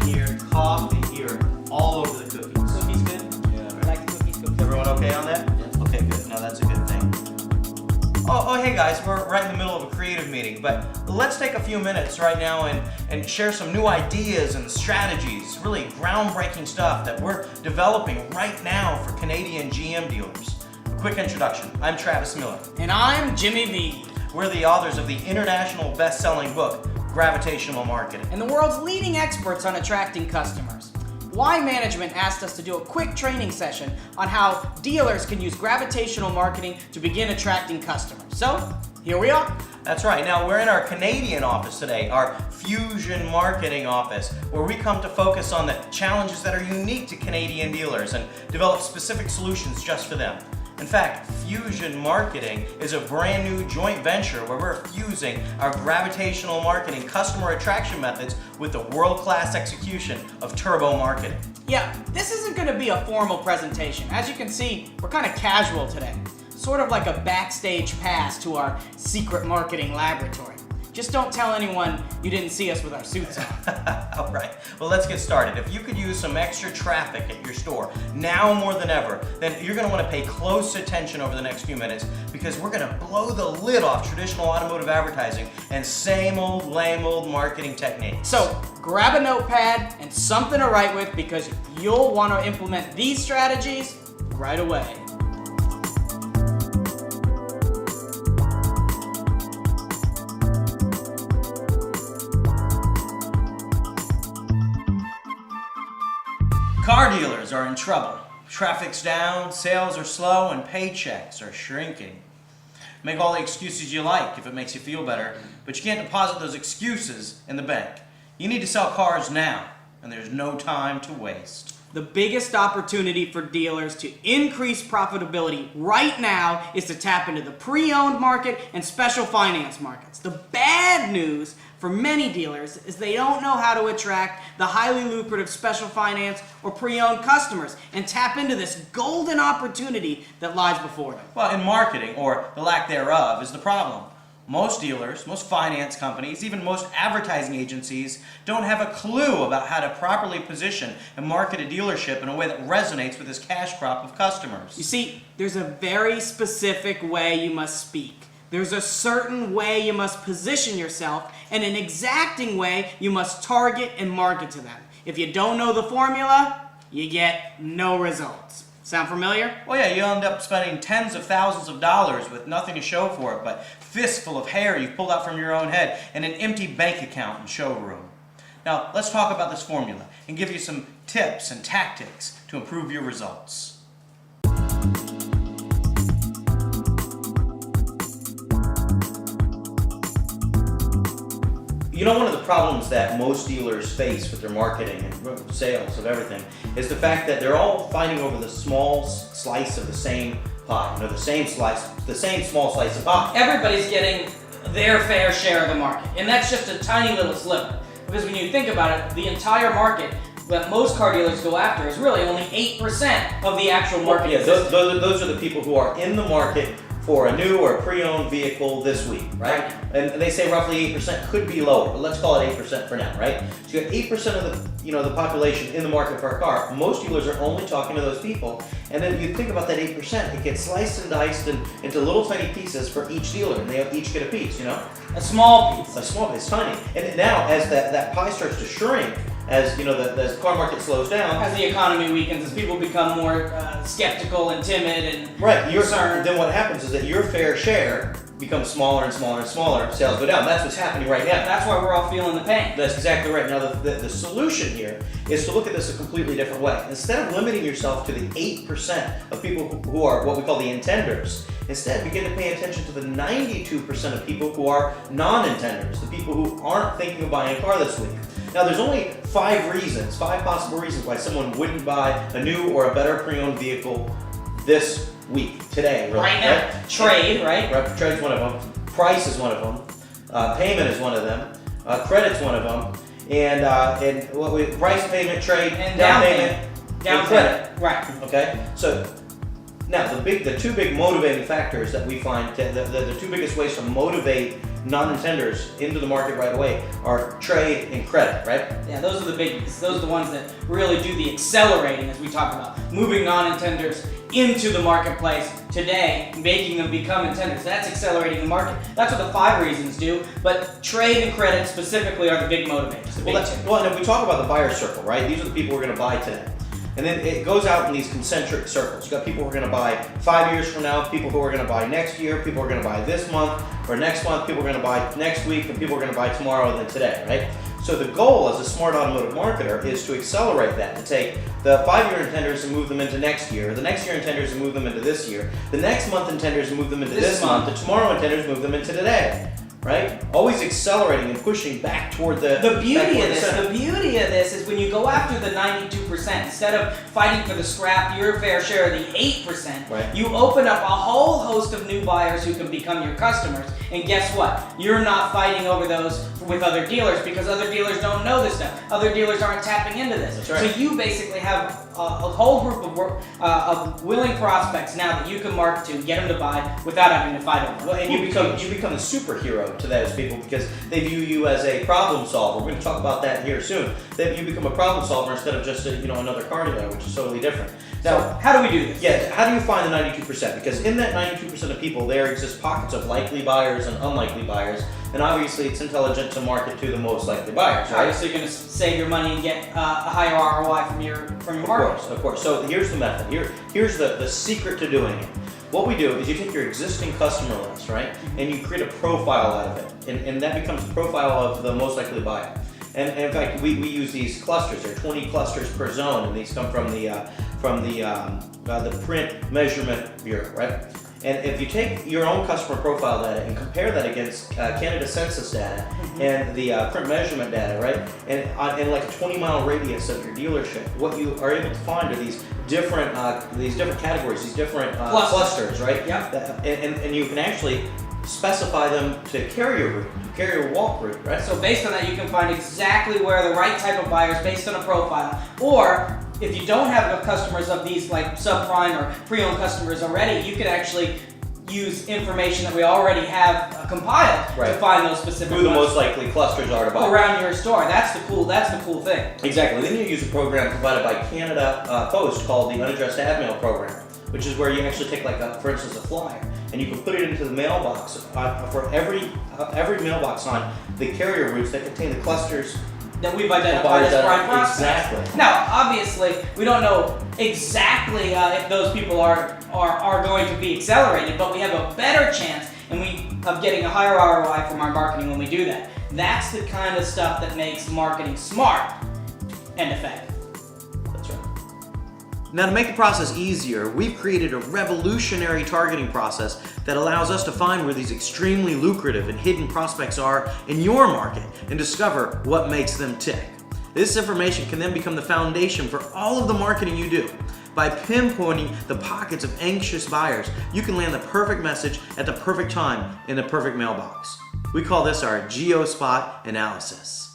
here, coffee here, all over the cookies. Cookies good? Yeah. I like the cookies. Everyone okay on that? Yeah. Okay, good. No, that's a good thing. Oh, hey guys, we're right in the middle of a creative meeting, but let's take a few minutes right now and share some new ideas and strategies, really groundbreaking stuff that we're developing right now for Canadian GM dealers. A quick introduction. I'm Travis Miller. And I'm Jimmy V. We're the authors of the international best-selling book, Gravitational Marketing. And the world's leading experts on attracting customers. Y Management asked us to do a quick training session on how dealers can use gravitational marketing to begin attracting customers. So, here we are. That's right. Now, we're in our Canadian office today, our Fusion Marketing office, where we come to focus on the challenges that are unique to Canadian dealers and develop specific solutions just for them. In fact, Fusion Marketing is a brand new joint venture where we're fusing our gravitational marketing customer attraction methods with the world-class execution of turbo marketing. Yeah, this isn't going to be a formal presentation. As you can see, we're kind of casual today. Sort of like a backstage pass to our secret marketing laboratory. Just don't tell anyone you didn't see us with our suits on. All right, well, let's get started. If you could use some extra traffic at your store, now more than ever, then you're gonna wanna pay close attention over the next few minutes because we're gonna blow the lid off traditional automotive advertising and same old, lame old marketing techniques. So, grab a notepad and something to write with because you'll want to implement these strategies right away. Car dealers are in trouble. Traffic's down, sales are slow, and paychecks are shrinking. Make all the excuses you like if it makes you feel better, but you can't deposit those excuses in the bank. You need to sell cars now, and there's no time to waste. The biggest opportunity for dealers to increase profitability right now is to tap into the pre-owned market and special finance markets. The bad news for many dealers is they don't know how to attract the highly lucrative special finance or pre-owned customers and tap into this golden opportunity that lies before them. Well, in marketing, or the lack thereof, is the problem. Most dealers, most finance companies, even most advertising agencies don't have a clue about how to properly position and market a dealership in a way that resonates with this cash crop of customers. You see, there's a very specific way you must speak. There's a certain way you must position yourself, and an exacting way you must target and market to them. If you don't know the formula, you get no results. Sound familiar? Well, yeah, you end up spending tens of thousands of dollars with nothing to show for it but fistful of hair you've pulled out from your own head and an empty bank account and showroom. Now, let's talk about this formula and give you some tips and tactics to improve your results. You know, one of the problems that most dealers face with their marketing and sales of everything is the fact that they're all fighting over the small slice of the same pie. You know, the same small slice of pie. Everybody's getting their fair share of the market, and that's just a tiny little sliver. Because when you think about it, the entire market that most car dealers go after is really only 8% of the actual market. Yeah, those are the people who are in the market for a new or pre-owned vehicle this week, right? And they say roughly 8% could be lower, but let's call it 8% for now, right? So you have 8% of the population in the market for a car. Most dealers are only talking to those people, and then you think about that 8%, it gets sliced and diced into little tiny pieces for each dealer, and they each get a piece, you know? A small piece. A small piece, tiny. And now, as that pie starts to shrink, as the car market slows down, as the economy weakens, as people become more skeptical and timid and concerned, then what happens is that your fair share becomes smaller and smaller and smaller. Sales go down. That's what's happening right now. That's why we're all feeling the pain. That's exactly right. Now, the solution here is to look at this a completely different way. Instead of limiting yourself to the 8% of people who are what we call the intenders, instead begin to pay attention to the 92% of people who are non-intenders, the people who aren't thinking of buying a car this week. Now, there's only five possible reasons why someone wouldn't buy a new or a better pre-owned vehicle this week, today, really. Right now. Right? Trade, right? Trade's one of them. Price is one of them. Payment is one of them. Credit's one of them. And price, payment, trade, and down payment, down credit. Right. Okay. So now the two big motivating factors that we find, the two biggest ways to motivate non-intenders into the market right away are trade and credit, right? Yeah, those are the biggies. Those are the ones that really do the accelerating, as we talk about, moving non-intenders into the marketplace today, making them become intenders. That's accelerating the market. That's what the 5 reasons do, but trade and credit specifically are the big motivators. Well, and if we talk about the buyer circle, right? These are the people who are going to buy today. And then it goes out in these concentric circles. You got people who are going to buy 5 years from now, people who are going to buy next year, people who are going to buy this month or next month, people who are going to buy next week, and people who are going to buy tomorrow and then today, right? So the goal as a smart automotive marketer is to accelerate that, to take the 5-year intenders and move them into next year, the next year intenders and move them into this year, the next month intenders and move them into this month, the tomorrow intenders move them into today. Right? Always accelerating and pushing back toward the beauty of this is when you go after the 92%, instead of fighting for the scrap, your fair share of the 8%, right, you open up a whole host of new buyers who can become your customers. And guess what? You're not fighting over those with other dealers because other dealers don't know this stuff. Other dealers aren't tapping into this. That's right. So you basically have a whole group of willing prospects now that you can market to, get them to buy without having to fight over them. Well, and you become a superhero to those people because they view you as a problem solver. We're going to talk about that here soon. That you become a problem solver instead of just another car dealer, which is totally different. Now, so how do we do this? Yeah, how do you find the 92%? Because in that 92% of people, there exist pockets of likely buyers and unlikely buyers, and obviously it's intelligent to market to the most likely buyers, right? Obviously, you're going to save your money and get a higher ROI from your market. Of course. So here's the method. Here's the secret to doing it. What we do is you take your existing customer list, right, and you create a profile out of it, and that becomes a profile of the most likely buyer. And in fact, we use these clusters. There are 20 clusters per zone, and these come from the Print Measurement Bureau, right? And if you take your own customer profile data and compare that against Canada Census data and the print measurement data, right, and in like a 20-mile radius of your dealership, what you are able to find are these different categories, these different clusters, right? Yeah. And you can actually specify them to carrier walk route, right? So based on that, you can find exactly where the right type of buyers based on a profile, or if you don't have enough customers of these like subprime or pre-owned customers already, you can actually use information that we already have compiled to find those specific who the most likely clusters are to buy around your store. That's the cool thing. Exactly. Then you use a program provided by Canada Post called the Unaddressed Ad Mail Program, which is where you actually take for instance, a flyer, and you can put it into the mailbox for every mailbox on the carrier routes that contain the clusters that we've identified as prime prospects. Exactly. Now, obviously, we don't know exactly if those people are going to be accelerated, but we have a better chance of getting a higher ROI from our marketing when we do that. That's the kind of stuff that makes marketing smart and effective. That's right. Now, to make the process easier, we've created a revolutionary targeting process that allows us to find where these extremely lucrative and hidden prospects are in your market and discover what makes them tick. This information can then become the foundation for all of the marketing you do. By pinpointing the pockets of anxious buyers, you can land the perfect message at the perfect time in the perfect mailbox. We call this our GeoSpot analysis.